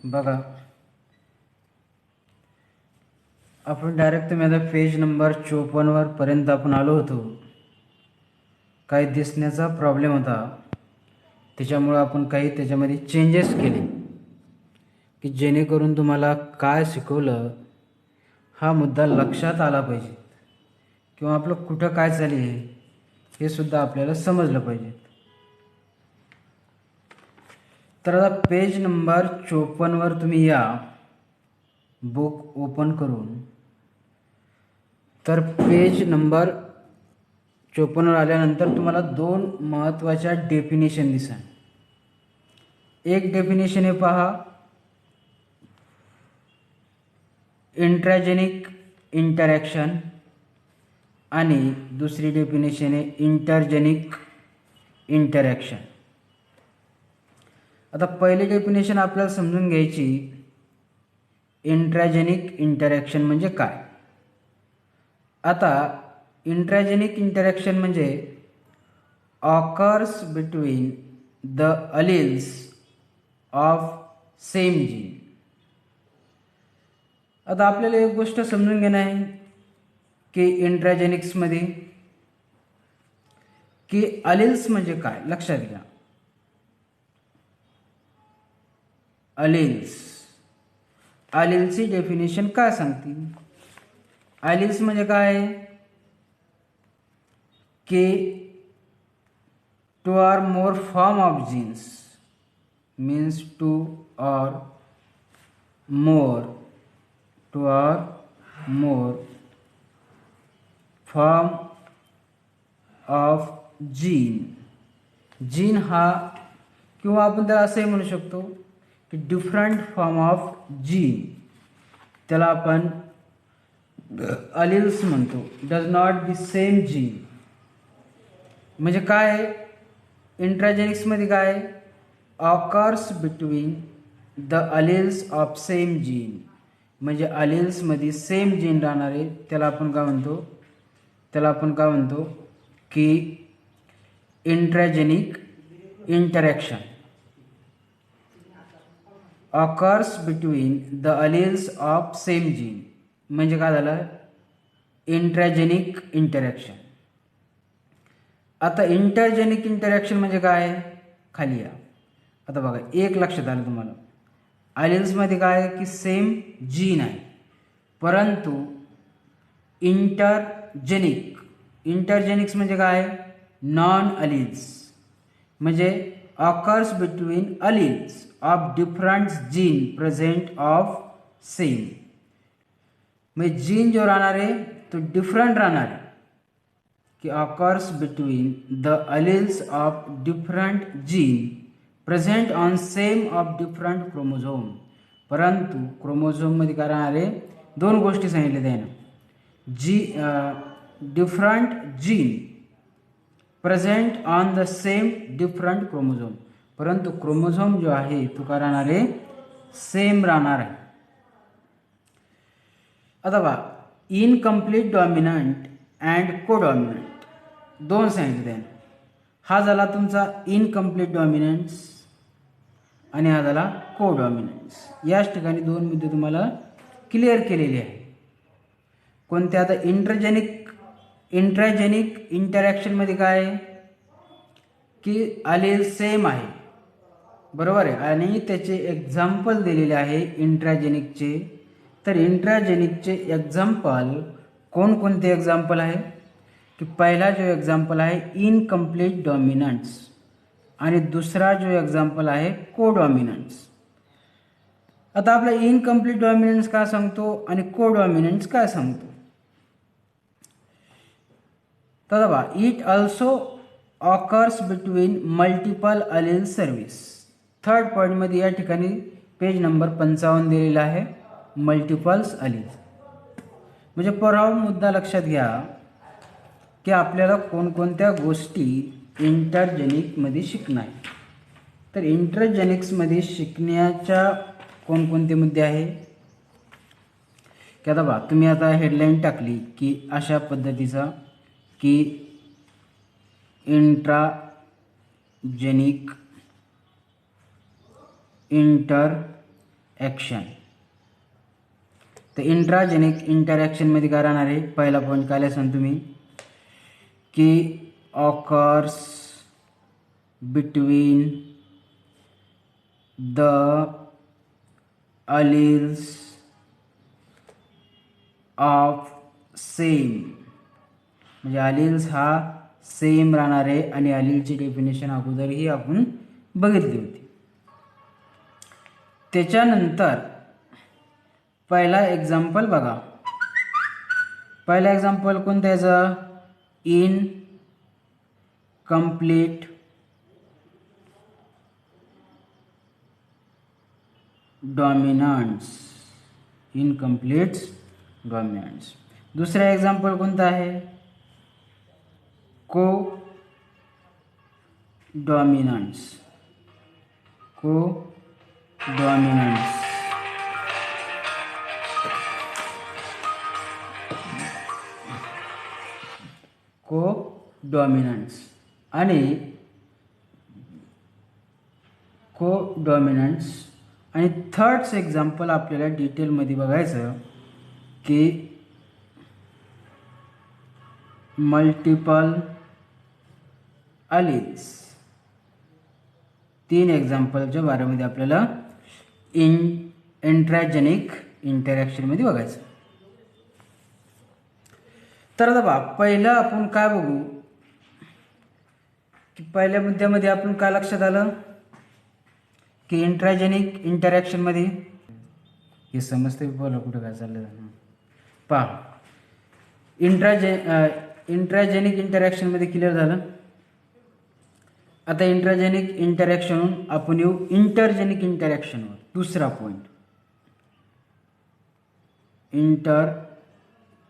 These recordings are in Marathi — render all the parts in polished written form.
बघा, आपण डायरेक्ट तुम्ही आता पेज नंबर 54 पर्यंत आपण आलो होतो. काही दिसण्याचा प्रॉब्लेम होता, त्याच्यामुळं आपण काही त्याच्यामध्ये चेंजेस केले की जेणेकरून तुम्हाला काय शिकवलं हा मुद्दा लक्षात आला पाहिजे किंवा आपलं कुठं काय चालू आहे हे सुद्धा आपल्याला समजलं पाहिजे. तर आता पेज नंबर 54 तुम्ही या बुक ओपन करून. तर पेज नंबर 54 आल्यानंतर तुम्हाला दोन महत्त्वाच्या डेफिनेशन दिसेल. एक डेफिनेशन आहे पहा, इंट्राजेनिक इंटरॅक्शन, आणि दुसरी डेफिनेशन आहे इंटरजेनिक इंटरॅक्शन. आता पहिली डेफिनेशन आपल्याला समजून घ्यायची, इंट्राजेनिक इंटरॅक्शन म्हणजे काय. आता इंट्राजेनिक इंटरॅक्शन म्हणजे occurs between the alleles of same gene. आता आपल्याला एक गोष्ट समजून घेणं आहे की इंट्राजेनिक्समध्ये की अलील्स म्हणजे काय. लक्षात घ्या, अलील्स, अलील्सची डेफिनेशन काय सांगते. अलील्स म्हणजे काय की two or more form of genes, means two or more, two or more form of gene. Gene हा, किंवा आपण त्याला असंही म्हणू शकतो की डिफरंट फॉर्म ऑफ जीन, त्याला आपण अलील्स म्हणतो. Does not be same gene. म्हणजे काय, इंट्राजेनिक्समध्ये काय, occurs between the alleles of same gene, म्हणजे अलील्समध्ये सेम जीन राहणारे त्याला आपण काय म्हणतो, त्याला आपण काय म्हणतो की intragenic interaction. Occurs between the alleles of same gene म्हणजे काय झालं, इंट्राजेनिक इंटरॅक्शन. आता इंटरजेनिक इंटरॅक्शन म्हणजे काय, खाली या. आता बघा, एक लक्षात आलं तुम्हाला, अलील्समध्ये काय आहे की सेम जीन आहे, परंतु इंटरजेनिक, इंटरजेनिक्स म्हणजे काय, नॉन अलील्स, म्हणजे occurs between alleles of different gene present of same. म्हणजे जीन जो राहणार आहे तो डिफरंट राहणार आहे, की occurs between the alleles of different gene present on same of different chromosome. परंतु क्रोमोझोममध्ये काय राहणार आहे, दोन गोष्टी सांगितल्या त्यानं, जी different gene present on the same different chromosome, परंतु क्रोमोझोम जो आहे तो काय राहणार आहे, सेम राहणार आहे. आता बघा, इनकम्प्लीट डॉमिनंट अँड कोडॉमिनंट दोन सांगितले त्याने. हा झाला तुमचा इनकम्प्लीट डॉमिनन्स आणि हा झाला कोडॉमिनन्स. याच ठिकाणी दोन मुद्दे तुम्हाला क्लिअर केलेले आहे. कोणते, आता इंट्राजेनिक इंटरॅक्शनमध्ये काय आहे की अलील सेम आहे, बरोबर आहे, आणि त्याचे एक्झाम्पल दिलेले आहे इंट्राजेनिकचे. तर इंट्राजेनिकचे एक्झाम्पल कोणकोणते एक्झाम्पल आहे की पहिला जो एक्झाम्पल आहे इनकम्प्लीट डॉमिनन्स, आणि दुसरा जो एक्झाम्पल आहे कोडॉमिनन्स. आता आपला इनकम्प्लीट डॉमिनन्स काय सांगतो आणि कोडॉमिनन्स काय सांगतो. तर बघा, it also occurs between multiple allele service. Third पॉईंटमध्ये या ठिकाणी पेज नंबर 55 दिलेला आहे, मल्टिपल्स अलील. म्हणजे पराव मुद्दा लक्षात घ्या की आपल्याला कोणकोणत्या गोष्टी इंटरजेनिकमध्ये शिकणार. तर इंटरजेनिक्समध्ये शिकण्याच्या कोणकोणते मुद्दे आहे की आता बघा, तुम्ही आता हेडलाईन टाकली की अशा पद्धतीचा की इंट्राजेनिक इंटरॅक्शन ॲक्शन. तर इंट्राजेनिक इंटरॅक्शनमध्ये काय राहणार आहे, पहिला पॉईंट काय लिहायचं तुम्ही की occurs between the alleles of same, म्हणजे अलील्स हा सेम राहणार आहे आणि अलीलची डेफिनेशन अगोदरही आपण बघितली होती. त्याच्यानंतर पहिला एक्झाम्पल बघा. पहिला एक्झाम्पल कोणतं याचं, in complete dominance, incomplete dominance. दुसरा एक्झाम्पल कोणता आहे, को डॉमिनन्स, को डॉमिनन्स. को डॉमिनन्स आणि को डॉमिनन्स. आणि थर्ड एक्झाम्पल आपल्याला डिटेलमध्ये बघायचं की मल्टिपल अलील्स. 3 एक्झाम्पलच्या बारेमध्ये आपल्याला इंट्राजेनिक इंटरॅक्शनमध्ये बघायचं. तर आता बघा, पहिलं आपण काय बघू की पहिल्या मुद्द्यामध्ये आपण काय लक्षात आलं की इंट्राजेनिक इंटरॅक्शनमध्ये हे समजते बोला कुठं काय चाललं पहा. इंट्राजेनिक इंटरॅक्शनमध्ये क्लिअर झालं. आता इंट्राजेनिक इंटरॅक्शनहून आपण येऊ इंटरजेनिक इंटरॅक्शनवर. दुसरा पॉईंट, इंटरजेनिक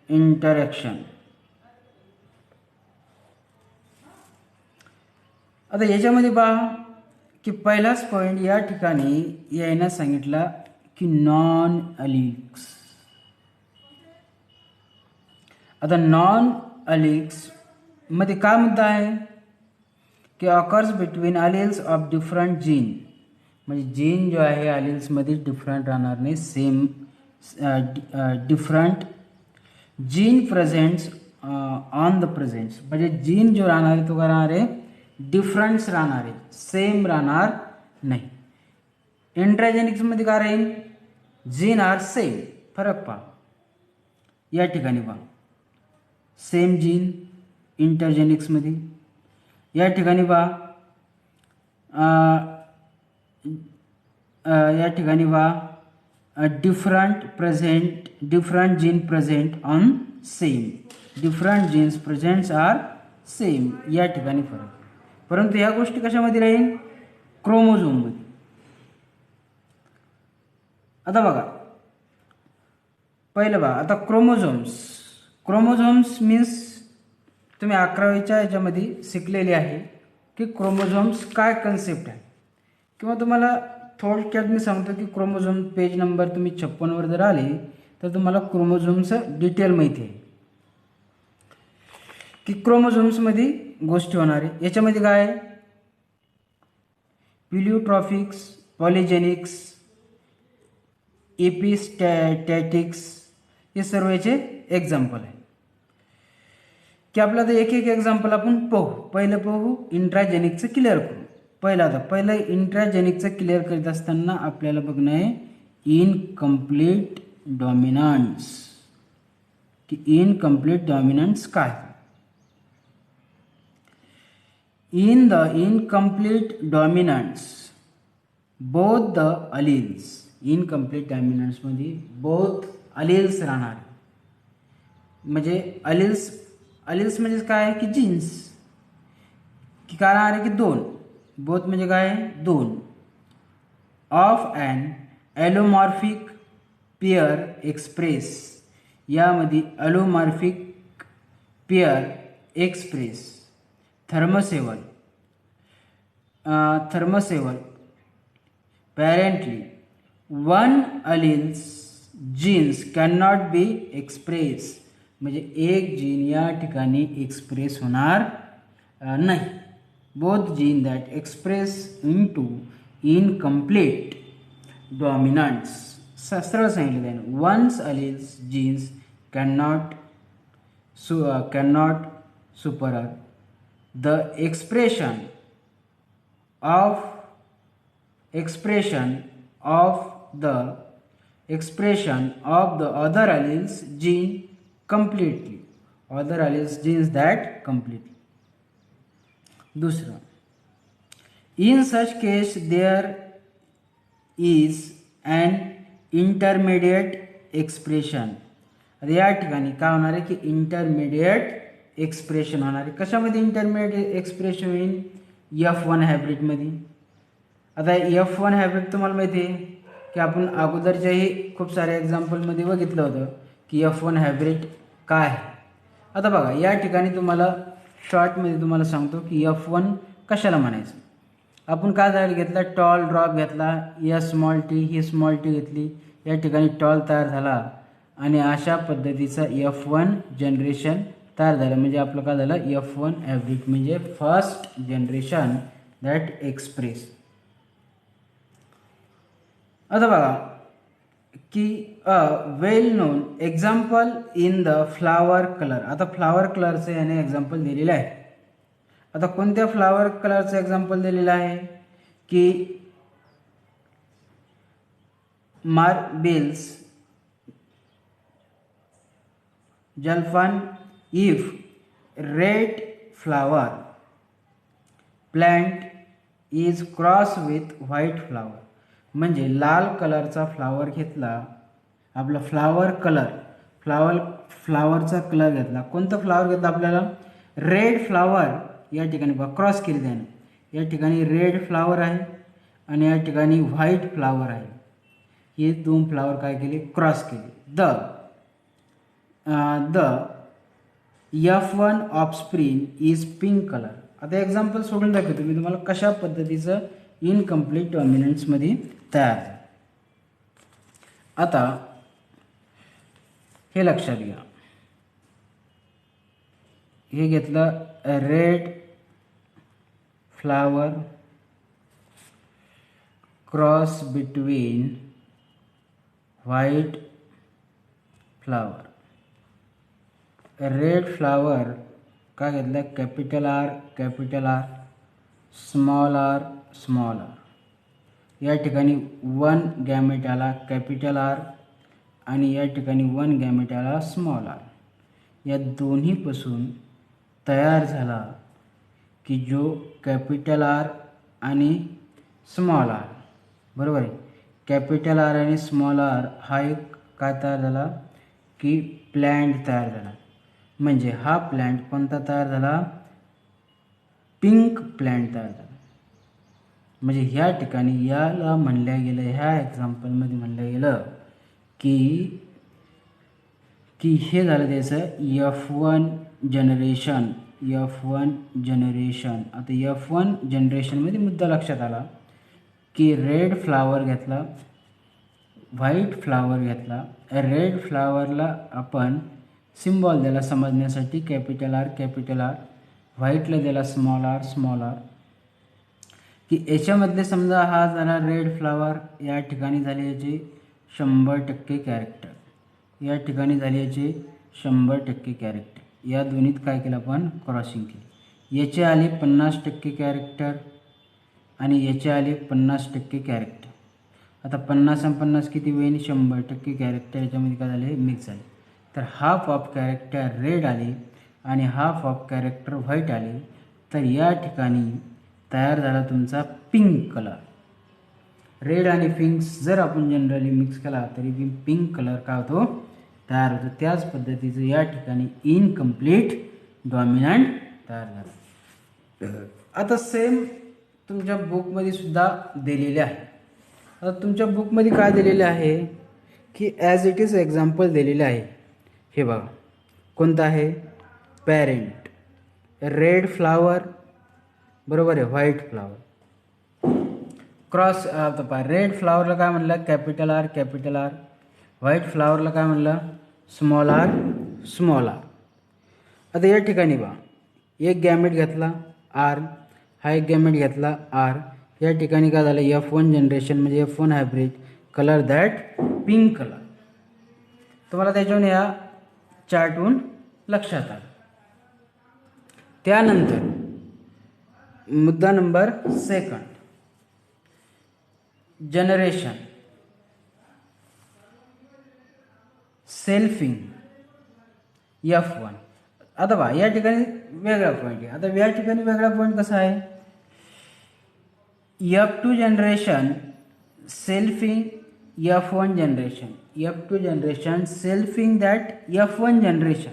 इंटरॅक्शन. आता याच्यामध्ये पहा की पहिलाच पॉईंट या ठिकाणी यायला सांगितला की नॉन अलिक्स. आता नॉन अलिक्स मध्ये काय मुद्दा आहे की occurs between alleles of different gene, म्हणजे जीन जो आहे अलिल्समध्ये डिफरंट राहणार नाही, same different gene presents on the presents, म्हणजे जीन जो राहणार आहे तो काय राहणार आहे, डिफरन्स राहणार आहे, सेम राहणार नाही. इंट्राजेनिक्समध्ये काय राहील, जीन आर सेम. फरक पहा या ठिकाणी पहा, सेम जीन इंटरजेनिक्समध्ये. या ठिकाणी पहा या ठिकाणी पहा different gene present on same, different genes presents are same. या ठिकाणी फरक. परंतु या गोष्टी कशामध्ये राहील, क्रोमोझोममध्ये. आता बघा पहिलं बघा, आता क्रोमोझोम्स मीन्स तुम्ही 11वीच्या याच्यामध्ये शिकलेले आहे की क्रोमोझोम्स काय कन्सेप्ट आहे, किंवा तुम्हाला थोडक्यात मी सांगतो की क्रोमोझोम पेज नंबर तुम्ही 56 वर जर आले तर तुम्हाला क्रोमोझोमचं डिटेल माहिती आहे की क्रोमोझोम्समध्ये गोष्टी होणार आहे. याच्यामध्ये काय आहे, प्लियोट्रॉफिक्स, पॉलिजेनिक्स, एपिस्टॅटिक्स, हे सर्व याचे एक्झाम्पल आहे की आपला तर एक एक्झाम्पल आपण पाहू. पहिलं पाहू इंट्राजेनिकचं क्लिअर करू. पहिलं इंट्राजेनिकचं क्लिअर करीत असताना आपल्याला बघणं आहे इनकम्प्लीट डॉमिनन्स, की इनकम्प्लीट डॉमिनन्स काय. In the incomplete dominance both the alleles, incomplete डॉमिनन्समध्ये बोथ अलील्स राहणार. म्हणजे अलील्स म्हणजे काय की जीन्स, की काय राहणार आहे की 2. बोथ म्हणजे काय, 2 of an allomorphic pair express. यामध्ये ॲलोमॉर्फिक पेअर एक्सप्रेस थर्मोसेवल parentally one alleles genes can not be express, म्हणजे एक जीन या ठिकाणी एक्सप्रेस होणार नाही. both gene that express into incomplete dominants. सरळ सांगितलं त्याने, once alleles genes cannot superior the of expression of the other alleles gene completely, other alleles genes that completely. दूसरा, in such case there is an intermediate expression. आता या ठिकाणी काय होणार आहे की इंटरमिडिएट एक्सप्रेशन होणार आहे. कशामध्ये इंटरमिडिएट एक्सप्रेशन होईल? F1 हायब्रिडमध्ये. आता F1 हायब्रिड तुम्हाला माहिती आहे की आपण अगोदरच्याही खूप साऱ्या एक्झाम्पलमध्ये बघितलं होतं की F1 हायब्रिड काय आहे. आता बघा या ठिकाणी तुम्हाला शॉर्टमध्ये तुम्हाला सांगतो की F1 कशाला म्हणायचं. आपण काय झालं घेतला, टॉल ड्रॉप घेतला, या स्मॉल टी ही स्मॉल टी घेतली, या ठिकाणी टॉल तयार झाला आणि अशा पद्धतीचा F1 जनरेशन तयार झालं. म्हणजे आपलं काय झालं, F1 हायब्रिड म्हणजे फर्स्ट जनरेशन दॅट एक्सप्रेस. आता बघा की well known example in the flower colour. आता फ्लावर कलरचं याने एक्झाम्पल दिलेलं आहे. आता कोणत्या फ्लावर कलरचं एक्झाम्पल दिलेलं आहे की मार्बिल्स जलफन if red flower plant is cross with white flower. म्हणजे लाल कलरचा फ्लावर घेतला, आपला फ्लावरचा कलर घेतला. कोणता फ्लावर घेतला आपल्याला? Red flower. या ठिकाणी बघा क्रॉस केली त्याने, या ठिकाणी रेड फ्लावर आहे आणि या ठिकाणी व्हाईट फ्लावर आहे. हे दोन फ्लावर काय केले? क्रॉस केले. The F1 offspring is pink colour. आता एक्झाम्पल सोडून दाखवतो मी तुम्हाला कशा पद्धतीचं इनकम्प्लीट डॉमिनन्समध्ये तयार आहे. आता हे लक्षात घ्या, हे घेतलं red flower cross between white flower. Red flower काय घेतलं? Capital R, small R. या ठिकाणी 1 गॅमेट आला कॅपिटल आर आणि या ठिकाणी 1 गॅमेट आला स्मॉल आर. या दोन्हीपासून तयार झाला की जो कॅपिटल आर आणि स्मॉल आर, बरोबर आहे. कॅपिटल आर आणि स्मॉल आर हा एक काय तयार झाला की प्लॅन्ट तयार झाला. म्हणजे हा प्लॅन्ट कोणता तयार झाला? पिंक प्लॅन्ट तयार झाला. म्हणजे ह्या ठिकाणी याला म्हणलं गेलं, ह्या एक्झाम्पलमध्ये म्हणलं गेलं की हे झालं त्याचं F1 जनरेशन. आता F1 जनरेशनमध्ये मुद्दा लक्षात आला की रेड फ्लावर घेतला, व्हाईट फ्लावर घेतला. रेड फ्लावरला आपण सिम्बॉल दिला समजण्यासाठी कॅपिटल आर, व्हाईटला दिला स्मॉल आर. की याच्यामधले समजा हा झाला रेड फ्लावर, या ठिकाणी झाले याचे 100% कॅरेक्टर, या ठिकाणी झाले याचे 100% कॅरेक्टर. या दोन्हीत काय केलं आपण? क्रॉसिंग केली. याचे आले 50% कॅरेक्टर आणि याचे आले 50% कॅरेक्टर. आता 50 आणि 50 किती होईल? 100% कॅरेक्टर याच्यामध्ये काय झाले? मिक्स झाले. तर हाफ ऑफ कॅरेक्टर रेड आले आणि हाफ ऑफ कॅरेक्टर व्हाईट आले. तर या ठिकाणी तयार झाला तुमचा पिंक कलर. रेड आणि पिंक जर आपण जनरली मिक्स केला तरी पिंक कलर काय होतो? तयार होतो. त्याच पद्धतीचं या ठिकाणी इनकम्प्लीट डॉमिनंट तयार झाला. आता सेम तुमच्या बुकमध्ये सुद्धा दिलेले आहे. आता तुमच्या बुकमध्ये काय दिलेले आहे की ॲज इट इज एक्झाम्पल दिलेले आहे. हे बघा कोणतं आहे? पॅरेंट रेड फ्लावर, बरोबर आहे, व्हाईट फ्लावर क्रॉस. आता रेड फ्लावरला काय म्हणलं? Capital R. व्हाईट फ्लावरला काय म्हणलं? Small R. आता या ठिकाणी बघा एक गॅमेट घेतला आर हा एक गॅमेट घेतला आर, या ठिकाणी काय झालं F1 जनरेशन म्हणजे F1 hybrid, colour that pink colour. तुम्हाला त्याच्यावरून या चार्टवरून लक्षात आलं. त्यानंतर मुद्दा नंबर 2, जनरेशन सेल्फिंग F1. आता बा या ठिकाणी वेगळा पॉईंट आहे. आता या ठिकाणी वेगळा पॉईंट कसा आहे, F2 generation selfing F1 generation, F2 generation selfing that F1 generation.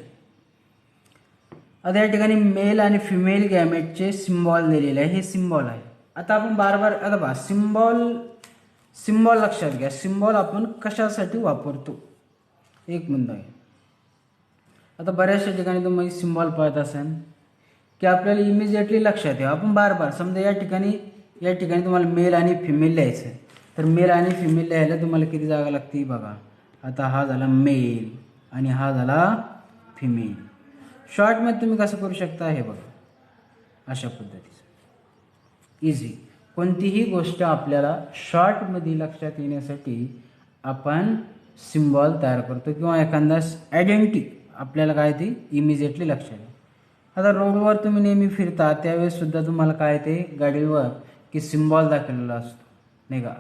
आता या ठिकाणी मेल आणि फिमेल गॅमेटचे सिम्बॉल दिलेले आहे, हे सिम्बॉल आहे. आता आपण बार आता बा सिम्बॉल लक्षात घ्या, सिम्बॉल आपण कशासाठी वापरतो एक मुद्दा आहे. आता बऱ्याचशा ठिकाणी तुम्ही सिम्बॉल पाहत असाल की आपल्याला इमिजिएटली लक्षात येईल. आपण बार समजा या ठिकाणी तुम्हाला मेल आणि फिमेल लिहायचं आहे, तर मेल आणि फिमेल लिहायला तुम्हाला किती जागा लागते बघा. आता हा झाला मेल आणि हा झाला फिमेल. शॉर्टमध्ये तुम्ही कसं करू शकता हे बघा, अशा पद्धतीचं इझी. कोणतीही गोष्ट आपल्याला शॉर्टमध्ये लक्षात येण्यासाठी आपण सिम्बॉल तयार करतो किंवा एखादा आयडेंटिटी आपल्याला काय ती इमिजिएटली लक्षात येईल. आता रोडवर तुम्ही नेहमी फिरता त्यावेळेस सुद्धा तुम्हाला काय ते गाडीवर की सिम्बॉल दाखवलेला असतो नाही का,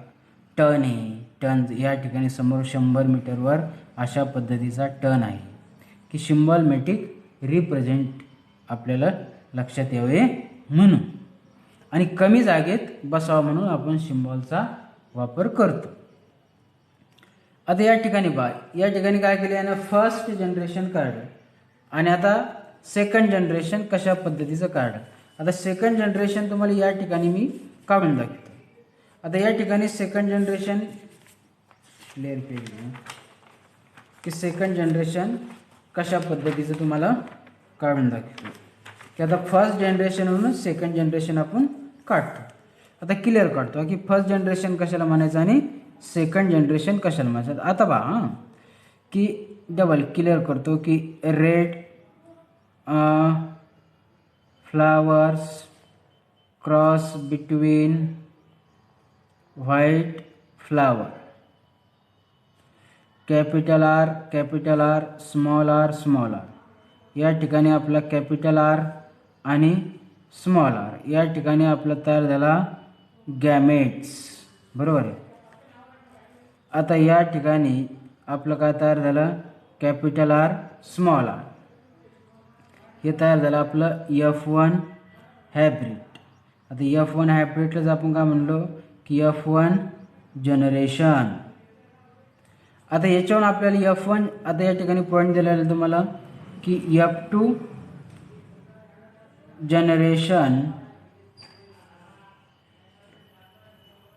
टर्न आहे, टर्न या ठिकाणी समोर 100 मीटरवर अशा पद्धतीचा टर्न आहे की सिम्बॉलमॅटिक रिप्रेझेंट आपल्याला लक्षात यावे म्हणून, आणि कमी जागेत बसावं म्हणून आपण सिम्बॉलचा वापर करतो. आता या ठिकाणी काय केलं यानं फर्स्ट जनरेशन काढलं आणि आता सेकंड जनरेशन कशा पद्धतीचं काढलं. आता सेकंड जनरेशन तुम्हाला या ठिकाणी मी काढून दाखवतो. आता या ठिकाणी सेकंड जनरेशन क्लिअर केलं की सेकंड जनरेशन कशा पद्धतीचं तुम्हाला काढून दाखवतो की आता फर्स्ट जनरेशनवरून सेकंड जनरेशन आपण काढतो. आता क्लिअर काढतो की फर्स्ट जनरेशन कशाला म्हणायचं आणि सेकंड जनरेशन कशाला म्हणायचं. आता पहा की डबल क्लिअर करतो की red flowers cross between white flower, capital R small R. या ठिकाणी आपला कॅपिटल आर आणि स्मॉल आर, या ठिकाणी आपला तयार झाला गॅमेट्स, बरोबर आहे. आता या ठिकाणी आपलं काय तयार झालं कॅपिटल आर स्मॉल आर, हे तयार झालं आपलं F1 हायब्रिड. आता F1 हायब्रिडलाच आपण काय म्हणलो की F1 जनरेशन. आता याच्यावरून आपल्याला F1, आता या ठिकाणी पॉईंट दिलेला आहे तुम्हाला की F2 generation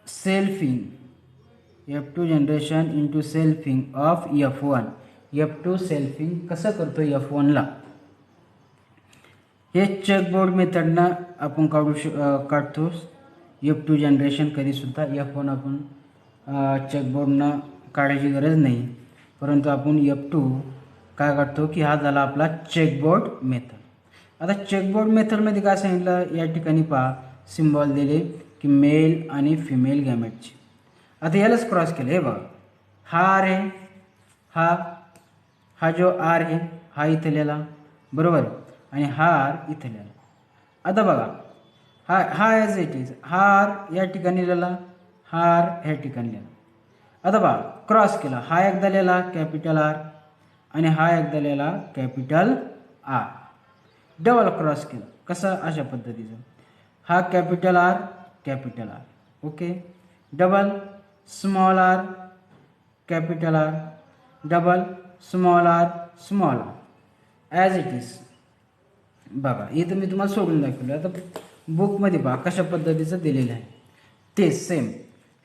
selfing, F2 generation into selfing of F1. F2 selfing कसं करतो F1ला, हे चेकबोर्ड मेथडनं आपण काढतो. F2 जनरेशन कधीसुद्धा F1 आपण चेकबोर्डनं काढायची गरज नाही, परंतु आपण F2 काय काढतो की हा झाला आपला चेकबोर्ड मेथड. आता चेकबोर्ड मेथडमध्ये काय सांगितलं, या ठिकाणी पहा सिम्बॉल दिले की मेल आणि फिमेल गॅमेटचे. आता यालाच क्रॉस केलं, हे बघा हा आर आहे, हा जो आर आहे हा इथं लिहिला, बरोबर, आणि हा आर इथं लिहिला. आता बघा हा ॲज इट इज, हा आर या ठिकाणी लिहिला, हा आर ह्या ठिकाणी लिहिला. आता बघा क्रॉस केला, हा एकदा लिहिला कॅपिटल आर आणि हा एकदा लिहिला कॅपिटल आर. डबल क्रॉस केलं कसं, अशा पद्धतीचं, हा capital R, okay, double small R capital R, double small R as it is. बघा इथं मी तुम्हाला सोडून दाखवलं. आता बुकमध्ये पहा कशा पद्धतीचं दिलेलं आहे, तेच सेम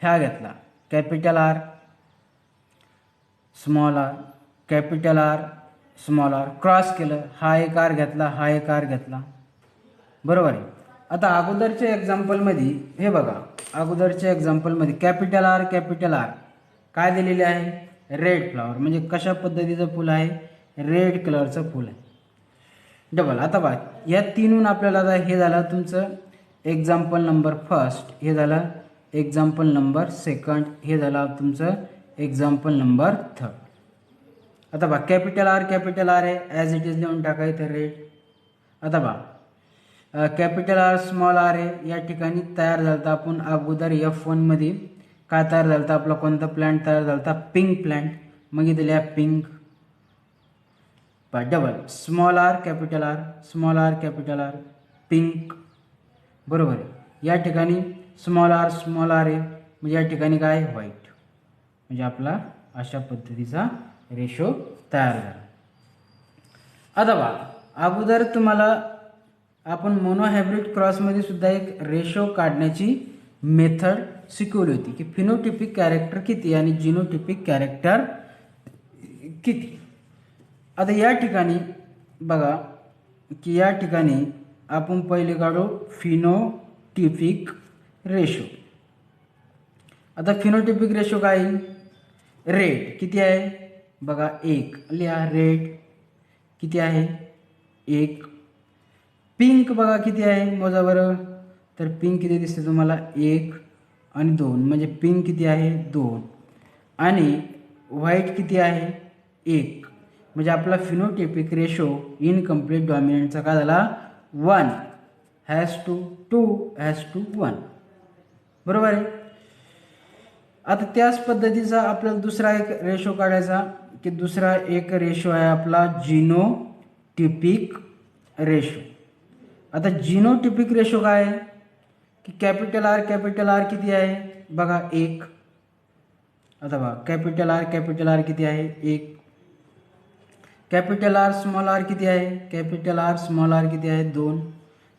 ह्या घेतला capital R small R, capital R small R, cross केलं, हा एक आर घेतला, हा एक आर घेतला, बरोबर आहे. आता अगोदरच्या एक्झाम्पलमध्ये हे बघा, अगोदरच्या एक्झाम्पलमध्ये कॅपिटल आर काय दिलेले आहे, रेड फ्लावर, म्हणजे कशा पद्धतीचं फुल आहे, रेड कलरचं फुल आहे. डबल आता बघा या तीनहून आपल्याला आता हे झालं तुमचं एक्झाम्पल नंबर फर्स्ट हे झालं, एक्झाम्पल नंबर सेकंड हे झालं तुमचं एक्झाम्पल नंबर थर्ड. आता बघा कॅपिटल आर आहे, ॲज इट इज लिहून टाकायचं रेट. आता बघा कॅपिटल आर स्मॉल आर आहे, या ठिकाणी तयार झालं आपण अगोदर F1 मध्ये काय तयार झालं आपला कोणता प्लॅन्ट तयार झाला, पिंक प्लॅन्ट. मग इथे लिहा pink double small R capital R, small R capital R, pink. बरोबर आहे. या ठिकाणी स्मॉल आर आहे, म्हणजे या ठिकाणी काय व्हाईट. म्हणजे आपला अशा पद्धतीचा रेशो तयार झाला. आता बघा अगोदर तुम्हाला आपण मोनोहायब्रिड क्रॉसमध्ये सुद्धा एक रेशो काढण्याची मेथड शिकवली होती की फिनोटिपिक कॅरेक्टर किती आणि जिनोटिपिक कॅरेक्टर किती. आता या ठिकाणी बघा की या ठिकाणी आपण पहिले काढू फिनोटिपिक रेशो. आता फिनोटिपिक रेशो काय आहे, रेट किती आहे बघा 1 लिहा, रेट किती आहे 1. पिंक बघा किती आहे मोजा बरं, तर पिंक किती दिसते तुम्हाला 1 आणि 2, म्हणजे पिंक किती आहे 2 आणि व्हाईट किती आहे 1. म्हणजे आपला फिनोटिपिक रेशो इनकम्प्लीट डॉमिनंटचा काय झाला 1:2:1. बरोबर आहे. आता त्याच पद्धतीचा आपल्याला दुसरा एक रेशो काढायचा की दुसरा एक रेशो आहे आपला जिनोटिपिक रेशो. आता जिनोटिपिक रेशो काय आहे की कॅपिटल आर किती आहे बघा 1. आता बघा कॅपिटल आर किती आहे 1. कॅपिटल आर स्मॉल आर किती आहे, कॅपिटल आर स्मॉल आर किती आहे 2.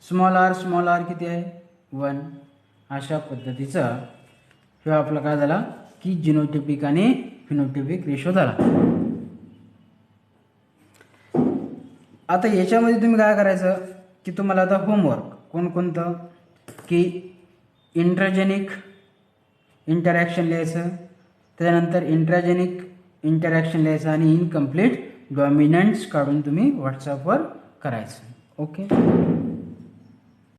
स्मॉल आर किती आहे 1. अशा पद्धतीचा हे आपला काय झाला की जिनोटिपिक आणि फिनोटिपिक रेशो झाला. आता याच्यामध्ये तुम्ही काय करायचं की तुम्हाला आता होमवर्क कोणकोणतं की इंट्राजेनिक इंटरॅक्शन लिहायचं, त्यानंतर इंट्राजेनिक इंटरॅक्शन लिहायचं आणि इनकम्प्लीट डॉमिनंट्स काढून तुम्ही व्हॉट्सअपवर करायचं. ओके.